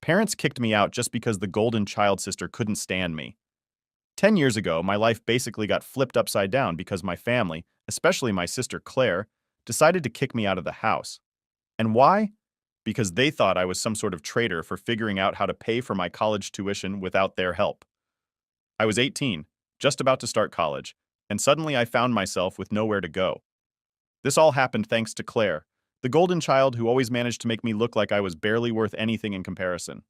Parents kicked me out just because the golden child sister couldn't stand me. 10 years ago, my life basically got flipped upside down because my family, especially my sister Claire, decided to kick me out of the house. And why? Because they thought I was some sort of traitor for figuring out how to pay for my college tuition without their help. I was 18, just about to start college, and suddenly I found myself with nowhere to go. This all happened thanks to Claire, the golden child who always managed to make me look like I was barely worth anything in comparison.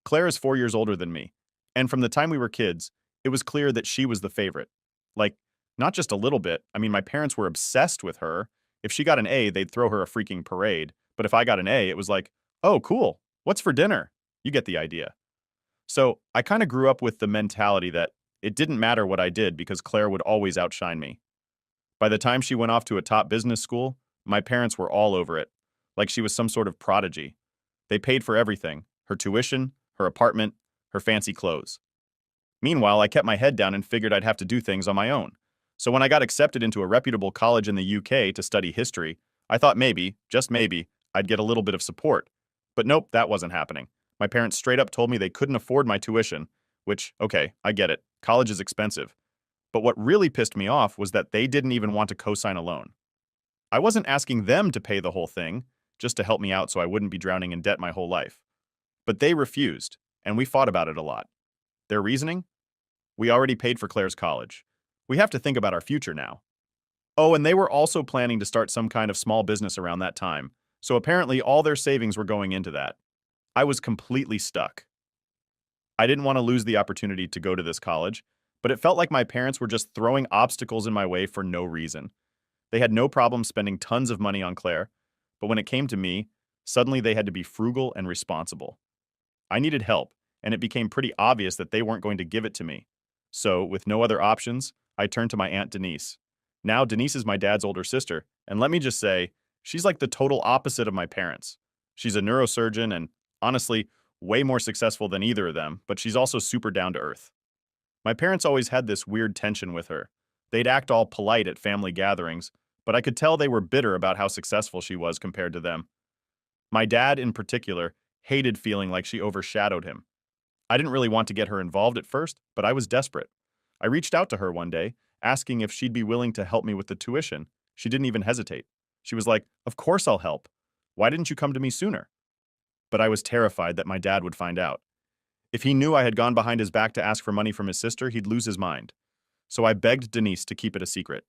Claire is 4 years older than me, and from the time we were kids, it was clear that she was the favorite. Like, not just a little bit, I mean, my parents were obsessed with her. If she got an A, they'd throw her a freaking parade, but if I got an A, it was like, oh, cool, what's for dinner? You get the idea. So I kind of grew up with the mentality that it didn't matter what I did because Claire would always outshine me. By the time she went off to a top business school, my parents were all over it, like she was some sort of prodigy. They paid for everything: her tuition, her apartment, her fancy clothes. Meanwhile, I kept my head down and figured I'd have to do things on my own. So when I got accepted into a reputable college in the UK to study history, I thought maybe, just maybe, I'd get a little bit of support. But nope, that wasn't happening. My parents straight up told me they couldn't afford my tuition, which, okay, I get it. College is expensive. But what really pissed me off was that they didn't even want to co-sign a loan. I wasn't asking them to pay the whole thing, just to help me out so I wouldn't be drowning in debt my whole life. But they refused, and we fought about it a lot. Their reasoning? We already paid for Claire's college. We have to think about our future now. Oh, and they were also planning to start some kind of small business around that time, so apparently all their savings were going into that. I was completely stuck. I didn't want to lose the opportunity to go to this college, but it felt like my parents were just throwing obstacles in my way for no reason. They had no problem spending tons of money on Claire, but when it came to me, suddenly they had to be frugal and responsible. I needed help, and it became pretty obvious that they weren't going to give it to me. So, with no other options, I turned to my Aunt Denise. Now, Denise is my dad's older sister, and let me just say, she's like the total opposite of my parents. She's a neurosurgeon and, honestly, way more successful than either of them, but she's also super down to earth. My parents always had this weird tension with her. They'd act all polite at family gatherings, but I could tell they were bitter about how successful she was compared to them. My dad, in particular, hated feeling like she overshadowed him. I didn't really want to get her involved at first, but I was desperate. I reached out to her one day, asking if she'd be willing to help me with the tuition. She didn't even hesitate. She was like, "Of course I'll help. Why didn't you come to me sooner?" But I was terrified that my dad would find out. If he knew I had gone behind his back to ask for money from his sister, he'd lose his mind. So I begged Denise to keep it a secret.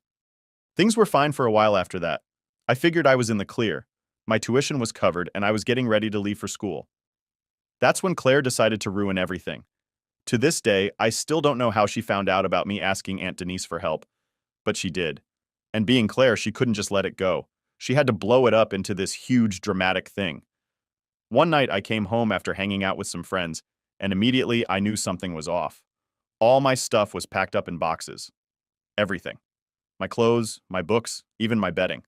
Things were fine for a while after that. I figured I was in the clear. My tuition was covered, and I was getting ready to leave for school. That's when Claire decided to ruin everything. To this day, I still don't know how she found out about me asking Aunt Denise for help, but she did. And being Claire, she couldn't just let it go. She had to blow it up into this huge, dramatic thing. One night, I came home after hanging out with some friends, and immediately I knew something was off. All my stuff was packed up in boxes. Everything. My clothes, my books, even my bedding.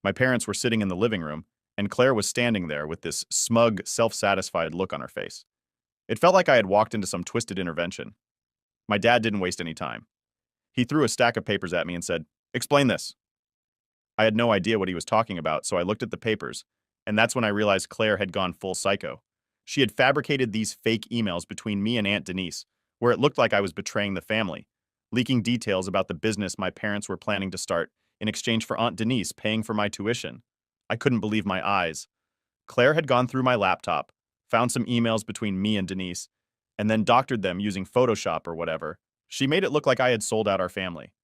My parents were sitting in the living room, and Claire was standing there with this smug, self-satisfied look on her face. It felt like I had walked into some twisted intervention. My dad didn't waste any time. He threw a stack of papers at me and said, "Explain this." I had no idea what he was talking about, so I looked at the papers, and that's when I realized Claire had gone full psycho. She had fabricated these fake emails between me and Aunt Denise, where it looked like I was betraying the family, leaking details about the business my parents were planning to start in exchange for Aunt Denise paying for my tuition. I couldn't believe my eyes. Claire had gone through my laptop, found some emails between me and Denise, and then doctored them using Photoshop or whatever. She made it look like I had sold out our family.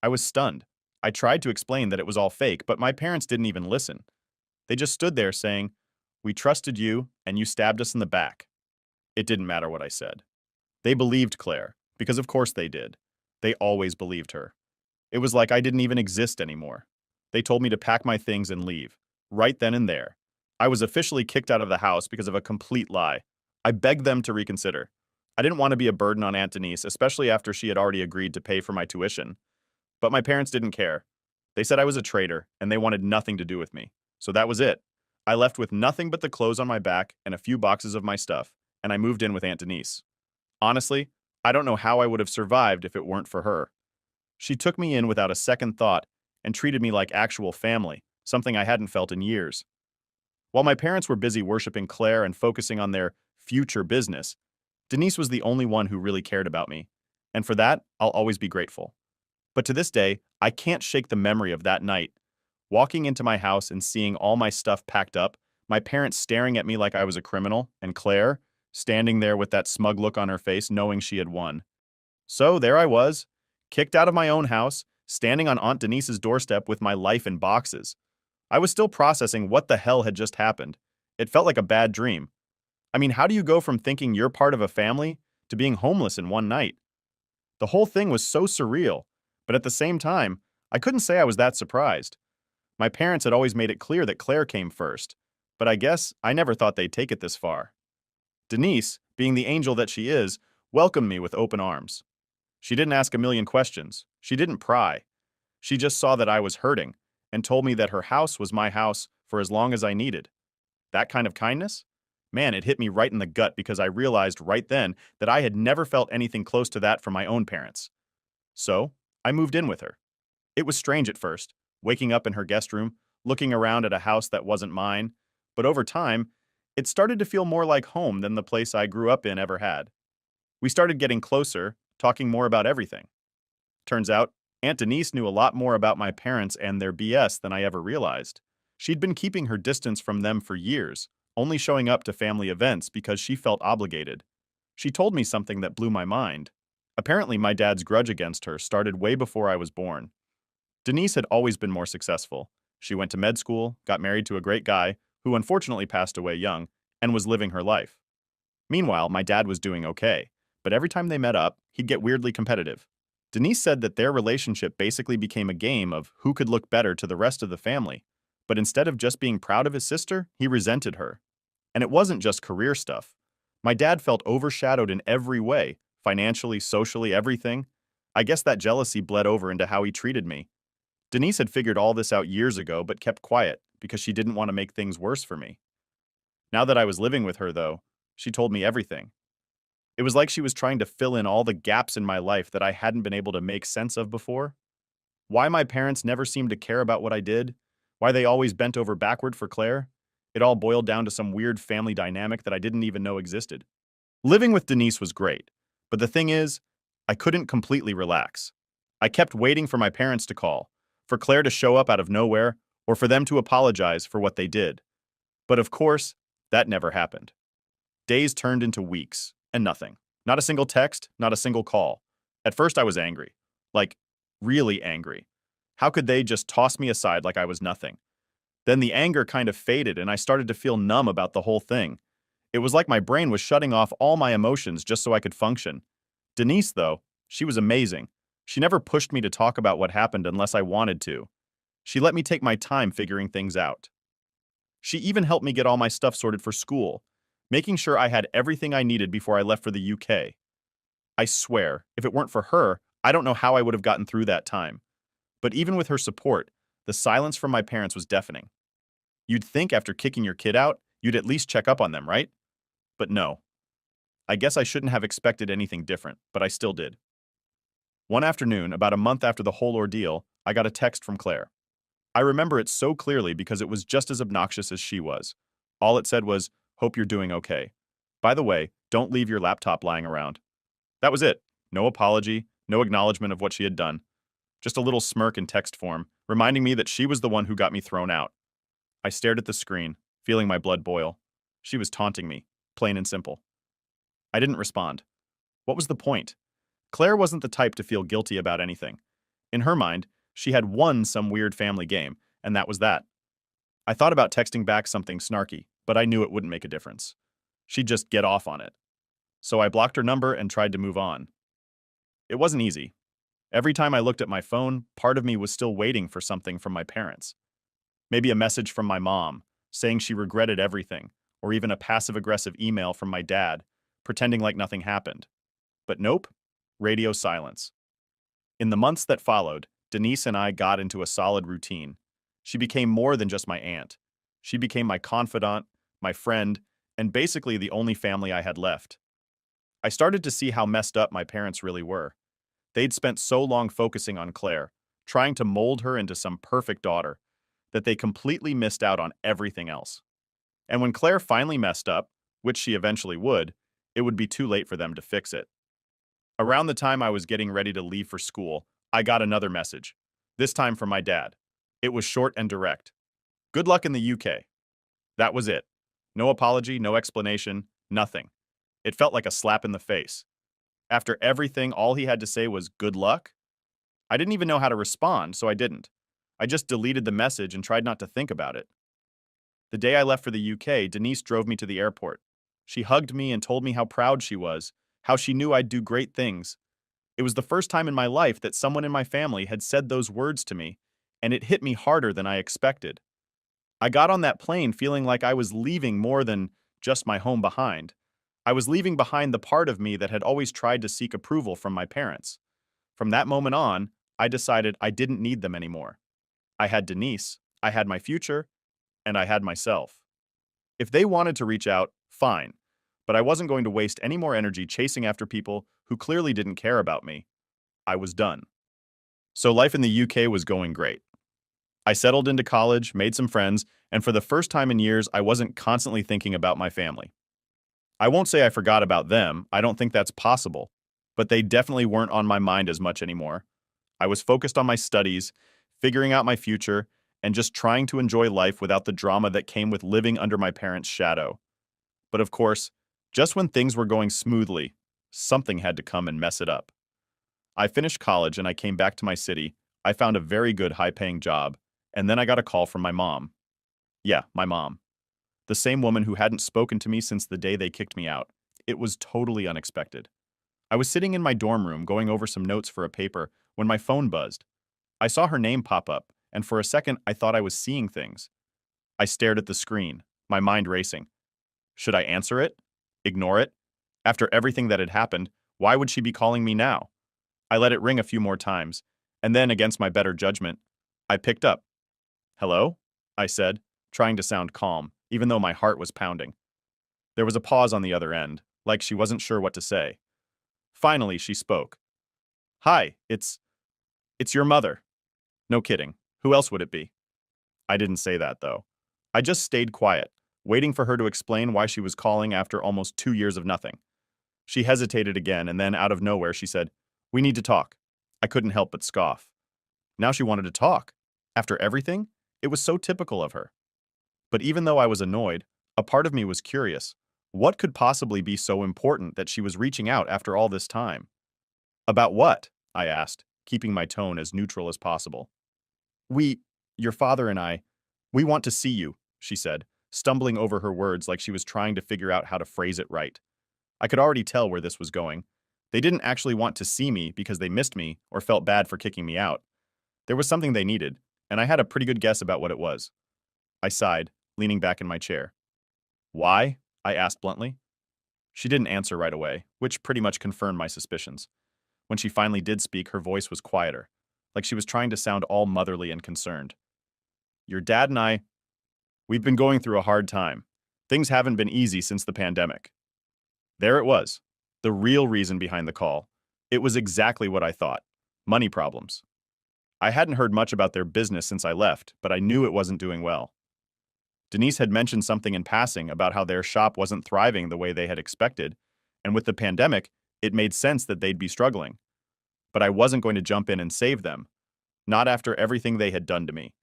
I was stunned. I tried to explain that it was all fake, but my parents didn't even listen. They just stood there saying, "We trusted you, and you stabbed us in the back." It didn't matter what I said. They believed Claire, because of course they did. They always believed her. It was like I didn't even exist anymore. They told me to pack my things and leave, right then and there. I was officially kicked out of the house because of a complete lie. I begged them to reconsider. I didn't want to be a burden on Aunt Denise, especially after she had already agreed to pay for my tuition. But my parents didn't care. They said I was a traitor, and they wanted nothing to do with me. So that was it. I left with nothing but the clothes on my back and a few boxes of my stuff, and I moved in with Aunt Denise. Honestly, I don't know how I would have survived if it weren't for her. She took me in without a second thought and treated me like actual family, something I hadn't felt in years. While my parents were busy worshiping Claire and focusing on their future business, Denise was the only one who really cared about me. And for that, I'll always be grateful. But to this day, I can't shake the memory of that night. Walking into my house and seeing all my stuff packed up, my parents staring at me like I was a criminal, and Claire standing there with that smug look on her face knowing she had won. So there I was, kicked out of my own house, standing on Aunt Denise's doorstep with my life in boxes. I was still processing what the hell had just happened. It felt like a bad dream. I mean, how do you go from thinking you're part of a family to being homeless in one night? The whole thing was so surreal, but at the same time, I couldn't say I was that surprised. My parents had always made it clear that Claire came first, but I guess I never thought they'd take it this far. Denise, being the angel that she is, welcomed me with open arms. She didn't ask a million questions. She didn't pry. She just saw that I was hurting and told me that her house was my house for as long as I needed. That kind of kindness? Man, it hit me right in the gut because I realized right then that I had never felt anything close to that from my own parents. So, I moved in with her. It was strange at first, waking up in her guest room, looking around at a house that wasn't mine, but over time, it started to feel more like home than the place I grew up in ever had. We started getting closer, talking more about everything. Turns out, Aunt Denise knew a lot more about my parents and their BS than I ever realized. She'd been keeping her distance from them for years, only showing up to family events because she felt obligated. She told me something that blew my mind. Apparently, my dad's grudge against her started way before I was born. Denise had always been more successful. She went to med school, got married to a great guy, who unfortunately passed away young, and was living her life. Meanwhile, my dad was doing okay, but every time they met up, he'd get weirdly competitive. Denise said that their relationship basically became a game of who could look better to the rest of the family, but instead of just being proud of his sister, he resented her. And it wasn't just career stuff. My dad felt overshadowed in every way, financially, socially, everything. I guess that jealousy bled over into how he treated me. Denise had figured all this out years ago but kept quiet because she didn't want to make things worse for me. Now that I was living with her, though, she told me everything. It was like she was trying to fill in all the gaps in my life that I hadn't been able to make sense of before. Why my parents never seemed to care about what I did, why they always bent over backward for Claire. It all boiled down to some weird family dynamic that I didn't even know existed. Living with Denise was great, but the thing is, I couldn't completely relax. I kept waiting for my parents to call, for Claire to show up out of nowhere, or for them to apologize for what they did. But of course, that never happened. Days turned into weeks, and nothing. Not a single text, not a single call. At first I was angry. Like, really angry. How could they just toss me aside like I was nothing? Then the anger kind of faded and I started to feel numb about the whole thing. It was like my brain was shutting off all my emotions just so I could function. Denise, though, she was amazing. She never pushed me to talk about what happened unless I wanted to. She let me take my time figuring things out. She even helped me get all my stuff sorted for school, making sure I had everything I needed before I left for the UK. I swear, if it weren't for her, I don't know how I would have gotten through that time. But even with her support, the silence from my parents was deafening. You'd think after kicking your kid out, you'd at least check up on them, right? But no. I guess I shouldn't have expected anything different, but I still did. One afternoon, about a month after the whole ordeal, I got a text from Claire. I remember it so clearly because it was just as obnoxious as she was. All it said was, "Hope you're doing okay. By the way, don't leave your laptop lying around." That was it. No apology, no acknowledgement of what she had done. Just a little smirk in text form, reminding me that she was the one who got me thrown out. I stared at the screen, feeling my blood boil. She was taunting me, plain and simple. I didn't respond. What was the point? Claire wasn't the type to feel guilty about anything. In her mind, she had won some weird family game, and that was that. I thought about texting back something snarky, but I knew it wouldn't make a difference. She'd just get off on it. So I blocked her number and tried to move on. It wasn't easy. Every time I looked at my phone, part of me was still waiting for something from my parents. Maybe a message from my mom, saying she regretted everything, or even a passive-aggressive email from my dad, pretending like nothing happened. But nope, radio silence. In the months that followed, Denise and I got into a solid routine. She became more than just my aunt. She became my confidant, my friend, and basically the only family I had left. I started to see how messed up my parents really were. They'd spent so long focusing on Claire, trying to mold her into some perfect daughter, that they completely missed out on everything else. And when Claire finally messed up, which she eventually would, it would be too late for them to fix it. Around the time I was getting ready to leave for school, I got another message, this time from my dad. It was short and direct. Good luck in the UK. That was it. No apology, no explanation, nothing. It felt like a slap in the face. After everything, all he had to say was good luck? I didn't even know how to respond, so I didn't. I just deleted the message and tried not to think about it. The day I left for the UK, Denise drove me to the airport. She hugged me and told me how proud she was, how she knew I'd do great things. It was the first time in my life that someone in my family had said those words to me, and it hit me harder than I expected. I got on that plane feeling like I was leaving more than just my home behind. I was leaving behind the part of me that had always tried to seek approval from my parents. From that moment on, I decided I didn't need them anymore. I had Denise, I had my future, and I had myself. If they wanted to reach out, fine, but I wasn't going to waste any more energy chasing after people who clearly didn't care about me. I was done. So life in the UK was going great. I settled into college, made some friends, and for the first time in years, I wasn't constantly thinking about my family. I won't say I forgot about them, I don't think that's possible, but they definitely weren't on my mind as much anymore. I was focused on my studies, figuring out my future, and just trying to enjoy life without the drama that came with living under my parents' shadow. But of course, just when things were going smoothly, something had to come and mess it up. I finished college and I came back to my city. I found a very good high-paying job, and then I got a call from my mom. Yeah, my mom. The same woman who hadn't spoken to me since the day they kicked me out. It was totally unexpected. I was sitting in my dorm room going over some notes for a paper when my phone buzzed. I saw her name pop up, and for a second I thought I was seeing things. I stared at the screen, my mind racing. Should I answer it? Ignore it? After everything that had happened, why would she be calling me now? I let it ring a few more times, and then, against my better judgment, I picked up. Hello? I said, trying to sound calm, even though my heart was pounding. There was a pause on the other end, like she wasn't sure what to say. Finally, she spoke. Hi, it's your mother. No kidding. Who else would it be? I didn't say that, though. I just stayed quiet, waiting for her to explain why she was calling after almost 2 years of nothing. She hesitated again, and then out of nowhere she said, We need to talk. I couldn't help but scoff. Now she wanted to talk. After everything? It was so typical of her. But even though I was annoyed, a part of me was curious. What could possibly be so important that she was reaching out after all this time? About what? I asked, keeping my tone as neutral as possible. We, your father and I, we want to see you, she said, stumbling over her words like she was trying to figure out how to phrase it right. I could already tell where this was going. They didn't actually want to see me because they missed me or felt bad for kicking me out. There was something they needed, and I had a pretty good guess about what it was. I sighed, leaning back in my chair. Why? I asked bluntly. She didn't answer right away, which pretty much confirmed my suspicions. When she finally did speak, her voice was quieter, like she was trying to sound all motherly and concerned. Your dad and I, we've been going through a hard time. Things haven't been easy since the pandemic. There it was, the real reason behind the call. It was exactly what I thought. Money problems. I hadn't heard much about their business since I left, but I knew it wasn't doing well. Denise had mentioned something in passing about how their shop wasn't thriving the way they had expected, and with the pandemic, it made sense that they'd be struggling. But I wasn't going to jump in and save them, not after everything they had done to me.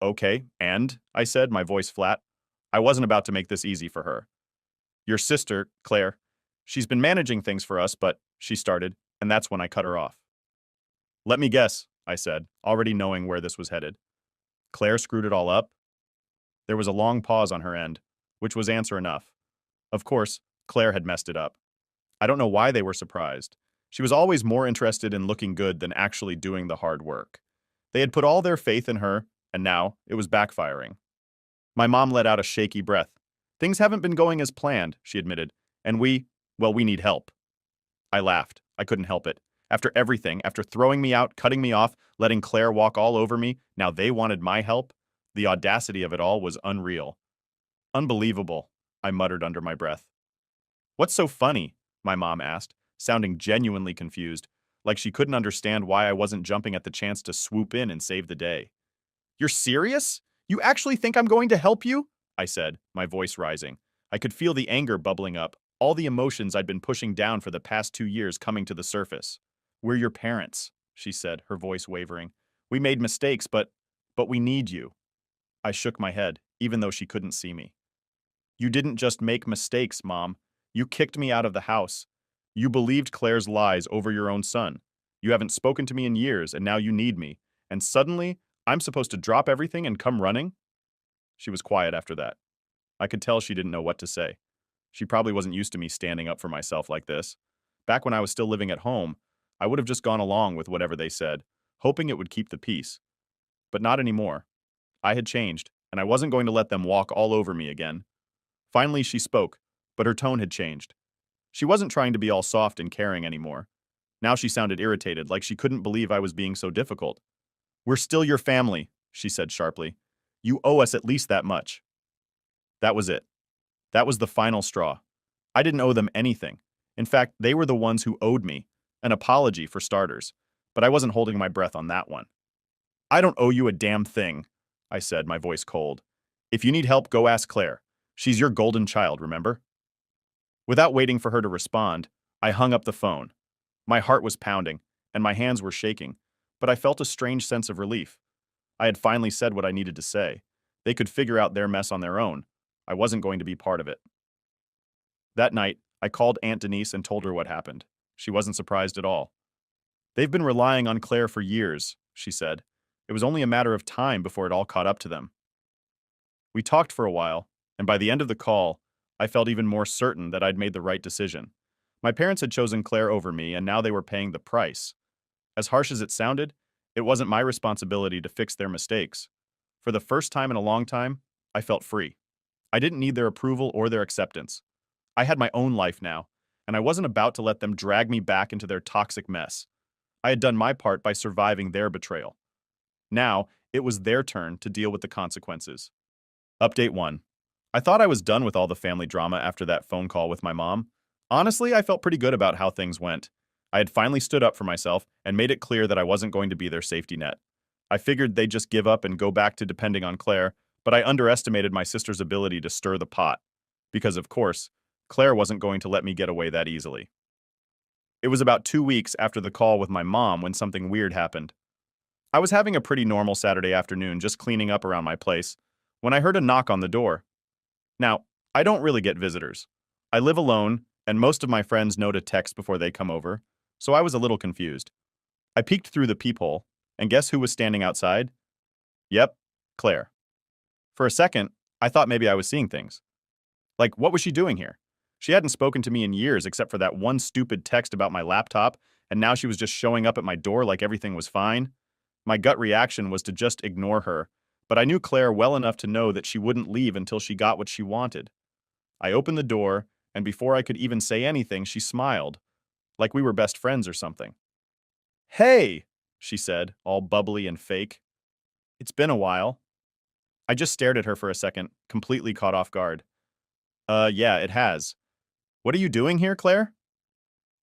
Okay, and, I said, my voice flat, I wasn't about to make this easy for her. Your sister, Claire, she's been managing things for us, but, she started, and that's when I cut her off. Let me guess, I said, already knowing where this was headed. Claire screwed it all up? There was a long pause on her end, which was answer enough. Of course, Claire had messed it up. I don't know why they were surprised. She was always more interested in looking good than actually doing the hard work. They had put all their faith in her, and now it was backfiring. My mom let out a shaky breath. Things haven't been going as planned, she admitted, and we need help. I laughed. I couldn't help it. After everything, after throwing me out, cutting me off, letting Claire walk all over me, now they wanted my help? The audacity of it all was unreal. Unbelievable, I muttered under my breath. What's so funny? My mom asked, sounding genuinely confused, like she couldn't understand why I wasn't jumping at the chance to swoop in and save the day. You're serious? You actually think I'm going to help you? I said, my voice rising. I could feel the anger bubbling up, all the emotions I'd been pushing down for the past 2 years coming to the surface. "We're your parents," she said, her voice wavering. "We made mistakes, but we need you." I shook my head, even though she couldn't see me. "You didn't just make mistakes, Mom. You kicked me out of the house. You believed Claire's lies over your own son. You haven't spoken to me in years, and now you need me. And suddenly, I'm supposed to drop everything and come running?" She was quiet after that. I could tell she didn't know what to say. She probably wasn't used to me standing up for myself like this. Back when I was still living at home, I would have just gone along with whatever they said, hoping it would keep the peace. But not anymore. I had changed, and I wasn't going to let them walk all over me again. Finally, she spoke, but her tone had changed. She wasn't trying to be all soft and caring anymore. Now she sounded irritated, like she couldn't believe I was being so difficult. "We're still your family," she said sharply. "You owe us at least that much." That was it. That was the final straw. I didn't owe them anything. In fact, they were the ones who owed me. An apology, for starters. But I wasn't holding my breath on that one. "I don't owe you a damn thing," I said, my voice cold. "If you need help, go ask Claire. She's your golden child, remember?" Without waiting for her to respond, I hung up the phone. My heart was pounding, and my hands were shaking, but I felt a strange sense of relief. I had finally said what I needed to say. They could figure out their mess on their own. I wasn't going to be part of it. That night, I called Aunt Denise and told her what happened. She wasn't surprised at all. "They've been relying on Claire for years," she said. "It was only a matter of time before it all caught up to them." We talked for a while, and by the end of the call, I felt even more certain that I'd made the right decision. My parents had chosen Claire over me, and now they were paying the price. As harsh as it sounded, it wasn't my responsibility to fix their mistakes. For the first time in a long time, I felt free. I didn't need their approval or their acceptance. I had my own life now, and I wasn't about to let them drag me back into their toxic mess. I had done my part by surviving their betrayal. Now, it was their turn to deal with the consequences. Update 1. I thought I was done with all the family drama after that phone call with my mom. Honestly, I felt pretty good about how things went. I had finally stood up for myself and made it clear that I wasn't going to be their safety net. I figured they'd just give up and go back to depending on Claire, but I underestimated my sister's ability to stir the pot. Because, of course, Claire wasn't going to let me get away that easily. It was about 2 weeks after the call with my mom when something weird happened. I was having a pretty normal Saturday afternoon, just cleaning up around my place, when I heard a knock on the door. Now, I don't really get visitors. I live alone, and most of my friends know to text before they come over, so I was a little confused. I peeked through the peephole, and guess who was standing outside? Yep, Claire. For a second, I thought maybe I was seeing things. Like, what was she doing here? She hadn't spoken to me in years except for that one stupid text about my laptop, and now she was just showing up at my door like everything was fine. My gut reaction was to just ignore her, but I knew Claire well enough to know that she wouldn't leave until she got what she wanted. I opened the door, and before I could even say anything, she smiled, like we were best friends or something. "Hey," she said, all bubbly and fake. "It's been a while." I just stared at her for a second, completely caught off guard. Yeah, it has. What are you doing here, Claire?"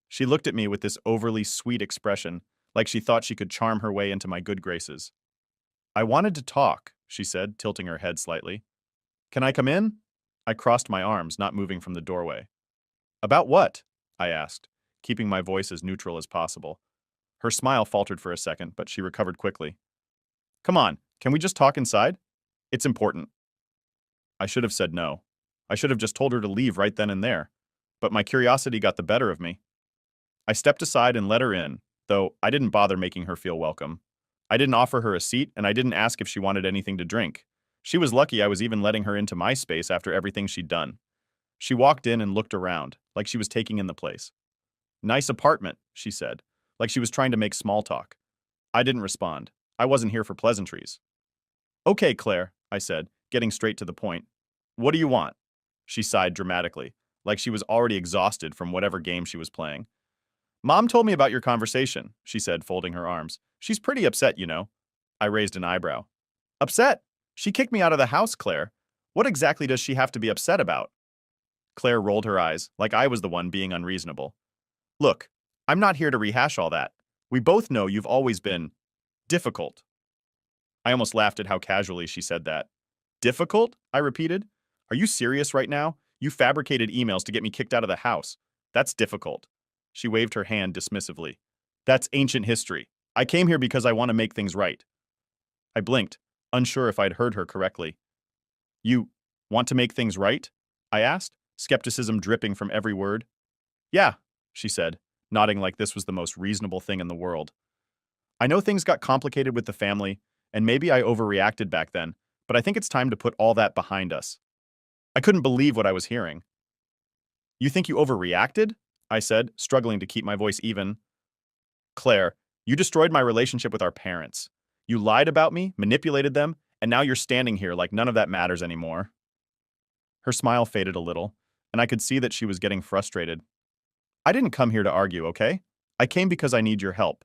She looked at me with this overly sweet expression, like she thought she could charm her way into my good graces. "I wanted to talk," she said, tilting her head slightly. "Can I come in?" I crossed my arms, not moving from the doorway. "About what?" I asked, keeping my voice as neutral as possible. Her smile faltered for a second, but she recovered quickly. "Come on, can we just talk inside? It's important." I should have said no. I should have just told her to leave right then and there. But my curiosity got the better of me. I stepped aside and let her in, though I didn't bother making her feel welcome. I didn't offer her a seat, and I didn't ask if she wanted anything to drink. She was lucky I was even letting her into my space after everything she'd done. She walked in and looked around, like she was taking in the place. "Nice apartment," she said, like she was trying to make small talk. I didn't respond. I wasn't here for pleasantries. "Okay, Claire," I said, getting straight to the point. "What do you want?" She sighed dramatically, like she was already exhausted from whatever game she was playing. "Mom told me about your conversation," she said, folding her arms. "She's pretty upset, you know." I raised an eyebrow. "Upset? She kicked me out of the house, Claire. What exactly does she have to be upset about?" Claire rolled her eyes, like I was the one being unreasonable. "Look, I'm not here to rehash all that. We both know you've always been difficult." I almost laughed at how casually she said that. "Difficult?" I repeated. "Are you serious right now? You fabricated emails to get me kicked out of the house. That's difficult. She waved her hand dismissively. That's ancient history. I came here because I want to make things right. I blinked, unsure if I'd heard her correctly. You want to make things right? I asked, skepticism dripping from every word. Yeah, she said, nodding like this was the most reasonable thing in the world. I know things got complicated with the family, and maybe I overreacted back then, but I think it's time to put all that behind us. I couldn't believe what I was hearing. You think you overreacted? I said, struggling to keep my voice even. Claire, you destroyed my relationship with our parents. You lied about me, manipulated them, and now you're standing here like none of that matters anymore. Her smile faded a little, and I could see that she was getting frustrated. I didn't come here to argue, okay? I came because I need your help.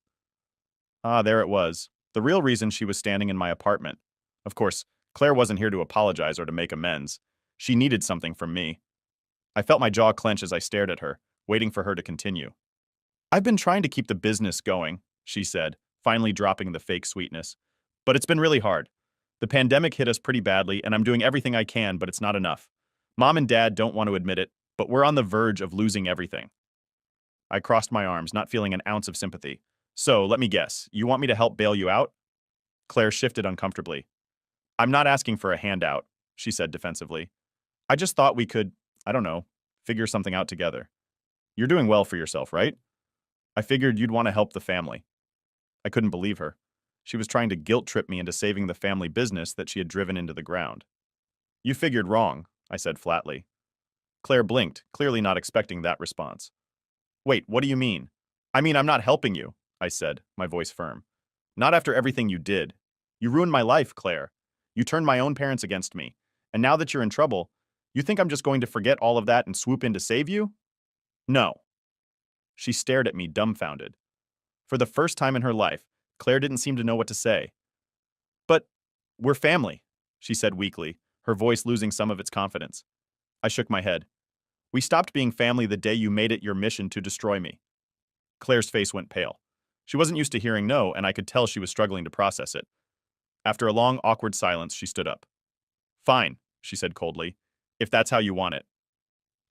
Ah, there it was. The real reason she was standing in my apartment. Of course, Claire wasn't here to apologize or to make amends. She needed something from me. I felt my jaw clench as I stared at her, waiting for her to continue. I've been trying to keep the business going, she said, finally dropping the fake sweetness. But it's been really hard. The pandemic hit us pretty badly, and I'm doing everything I can, but it's not enough. Mom and Dad don't want to admit it, but we're on the verge of losing everything. I crossed my arms, not feeling an ounce of sympathy. So, let me guess, you want me to help bail you out? Claire shifted uncomfortably. I'm not asking for a handout, she said defensively. I just thought we could, I don't know, figure something out together. You're doing well for yourself, right? I figured you'd want to help the family. I couldn't believe her. She was trying to guilt trip me into saving the family business that she had driven into the ground. You figured wrong, I said flatly. Claire blinked, clearly not expecting that response. Wait, what do you mean? I mean, I'm not helping you, I said, my voice firm. Not after everything you did. You ruined my life, Claire. You turned my own parents against me. And now that you're in trouble, you think I'm just going to forget all of that and swoop in to save you? No. She stared at me, dumbfounded. For the first time in her life, Claire didn't seem to know what to say. But we're family, she said weakly, her voice losing some of its confidence. I shook my head. We stopped being family the day you made it your mission to destroy me. Claire's face went pale. She wasn't used to hearing no, and I could tell she was struggling to process it. After a long, awkward silence, she stood up. Fine, she said coldly, if that's how you want it.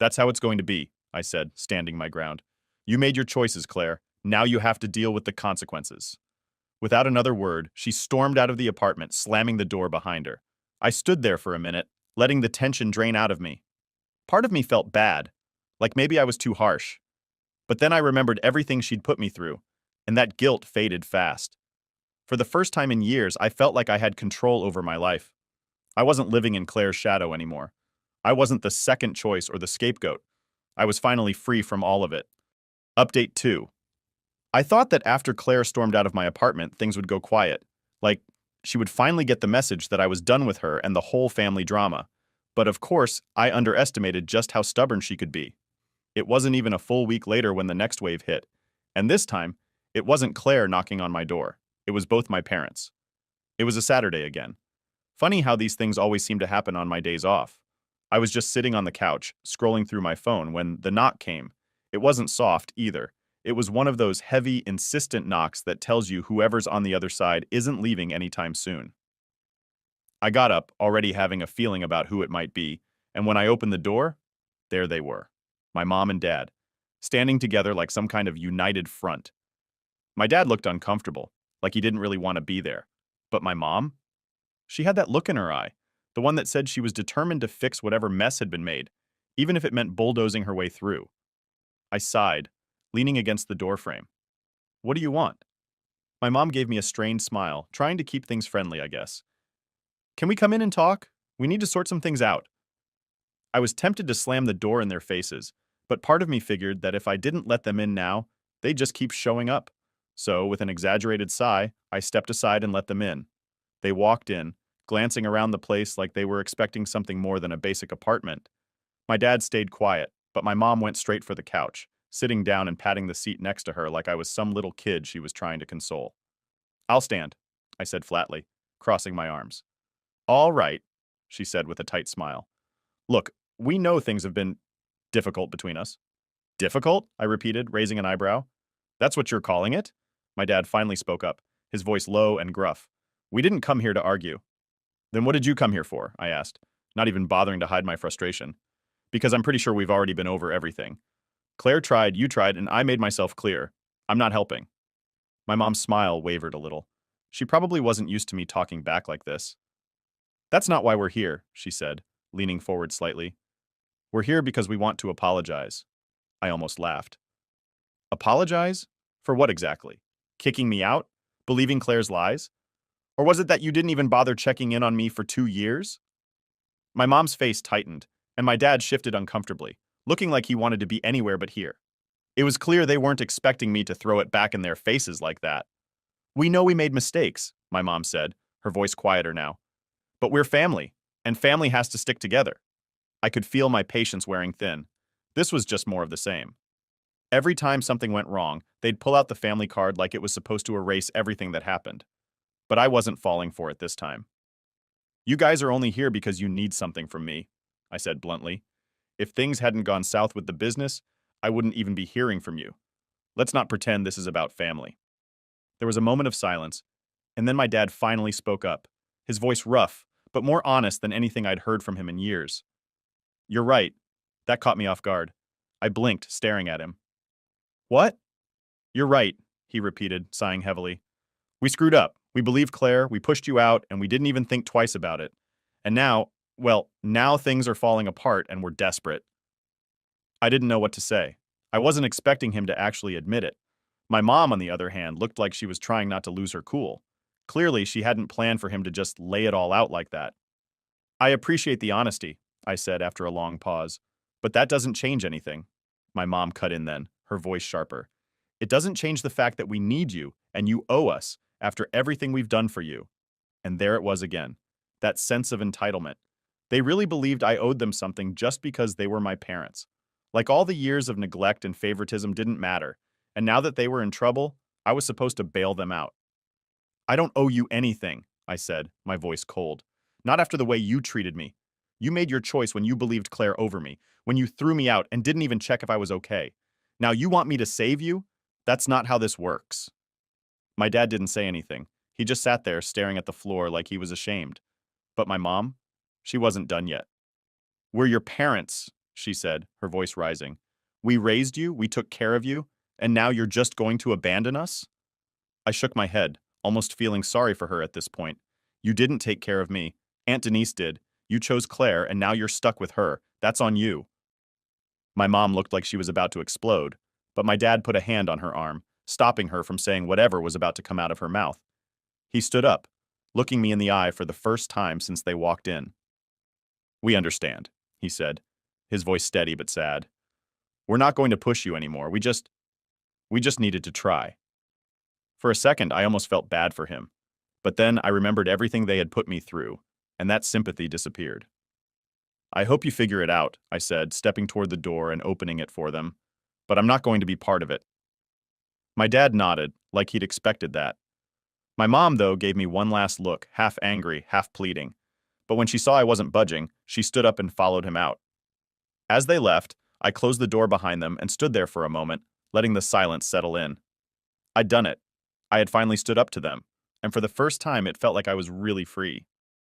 That's how it's going to be, I said, standing my ground. You made your choices, Claire. Now you have to deal with the consequences. Without another word, she stormed out of the apartment, slamming the door behind her. I stood there for a minute, letting the tension drain out of me. Part of me felt bad, like maybe I was too harsh. But then I remembered everything she'd put me through, and that guilt faded fast. For the first time in years, I felt like I had control over my life. I wasn't living in Claire's shadow anymore. I wasn't the second choice or the scapegoat. I was finally free from all of it. Update 2. I thought that after Claire stormed out of my apartment, things would go quiet. Like, she would finally get the message that I was done with her and the whole family drama. But of course, I underestimated just how stubborn she could be. It wasn't even a full week later when the next wave hit. And this time, it wasn't Claire knocking on my door. It was both my parents. It was a Saturday again. Funny how these things always seem to happen on my days off. I was just sitting on the couch, scrolling through my phone when the knock came. It wasn't soft either. It was one of those heavy, insistent knocks that tells you whoever's on the other side isn't leaving anytime soon. I got up, already having a feeling about who it might be, and when I opened the door, there they were, my mom and dad, standing together like some kind of united front. My dad looked uncomfortable, like he didn't really want to be there. But my mom? She had that look in her eye, the one that said she was determined to fix whatever mess had been made, even if it meant bulldozing her way through. I sighed, leaning against the doorframe. What do you want? My mom gave me a strained smile, trying to keep things friendly, I guess. Can we come in and talk? We need to sort some things out. I was tempted to slam the door in their faces, but part of me figured that if I didn't let them in now, they'd just keep showing up. So, with an exaggerated sigh, I stepped aside and let them in. They walked in, glancing around the place like they were expecting something more than a basic apartment. My dad stayed quiet, but my mom went straight for the couch, sitting down and patting the seat next to her like I was some little kid she was trying to console. I'll stand, I said flatly, crossing my arms. All right, she said with a tight smile. Look, we know things have been difficult between us. Difficult? I repeated, raising an eyebrow. That's what you're calling it? My dad finally spoke up, his voice low and gruff. We didn't come here to argue. Then what did you come here for? I asked, not even bothering to hide my frustration. Because I'm pretty sure we've already been over everything. Claire tried, you tried, and I made myself clear. I'm not helping. My mom's smile wavered a little. She probably wasn't used to me talking back like this. That's not why we're here, she said, leaning forward slightly. We're here because we want to apologize. I almost laughed. Apologize? For what exactly? Kicking me out? Believing Claire's lies? Or was it that you didn't even bother checking in on me for 2 years? My mom's face tightened, and my dad shifted uncomfortably, looking like he wanted to be anywhere but here. It was clear they weren't expecting me to throw it back in their faces like that. We know we made mistakes, my mom said, her voice quieter now. But we're family, and family has to stick together. I could feel my patience wearing thin. This was just more of the same. Every time something went wrong, they'd pull out the family card like it was supposed to erase everything that happened. But I wasn't falling for it this time. You guys are only here because you need something from me, I said bluntly. If things hadn't gone south with the business, I wouldn't even be hearing from you. Let's not pretend this is about family. There was a moment of silence, and then my dad finally spoke up, his voice rough, but more honest than anything I'd heard from him in years. You're right. That caught me off guard. I blinked, staring at him. What? You're right, he repeated, sighing heavily. We screwed up. We believed Claire, we pushed you out, and we didn't even think twice about it. And now, well, now things are falling apart and we're desperate. I didn't know what to say. I wasn't expecting him to actually admit it. My mom, on the other hand, looked like she was trying not to lose her cool. Clearly, she hadn't planned for him to just lay it all out like that. I appreciate the honesty, I said after a long pause. But that doesn't change anything. My mom cut in then, her voice sharper. It doesn't change the fact that we need you, and you owe us, after everything we've done for you. And there it was again. That sense of entitlement. They really believed I owed them something just because they were my parents. Like all the years of neglect and favoritism didn't matter, and now that they were in trouble, I was supposed to bail them out. I don't owe you anything, I said, my voice cold. Not after the way you treated me. You made your choice when you believed Claire over me, when you threw me out and didn't even check if I was okay. Now you want me to save you? That's not how this works. My dad didn't say anything. He just sat there staring at the floor like he was ashamed. But my mom? She wasn't done yet. We're your parents, she said, her voice rising. We raised you, we took care of you, and now you're just going to abandon us? I shook my head, almost feeling sorry for her at this point. You didn't take care of me. Aunt Denise did. You chose Claire, and now you're stuck with her. That's on you. My mom looked like she was about to explode, but my dad put a hand on her arm, stopping her from saying whatever was about to come out of her mouth. He stood up, looking me in the eye for the first time since they walked in. We understand, he said, his voice steady but sad. We're not going to push you anymore. We just needed to try. For a second, I almost felt bad for him. But then I remembered everything they had put me through, and that sympathy disappeared. I hope you figure it out, I said, stepping toward the door and opening it for them. But I'm not going to be part of it. My dad nodded, like he'd expected that. My mom, though, gave me one last look, half angry, half pleading. But when she saw I wasn't budging, she stood up and followed him out. As they left, I closed the door behind them and stood there for a moment, letting the silence settle in. I'd done it. I had finally stood up to them, and for the first time it felt like I was really free.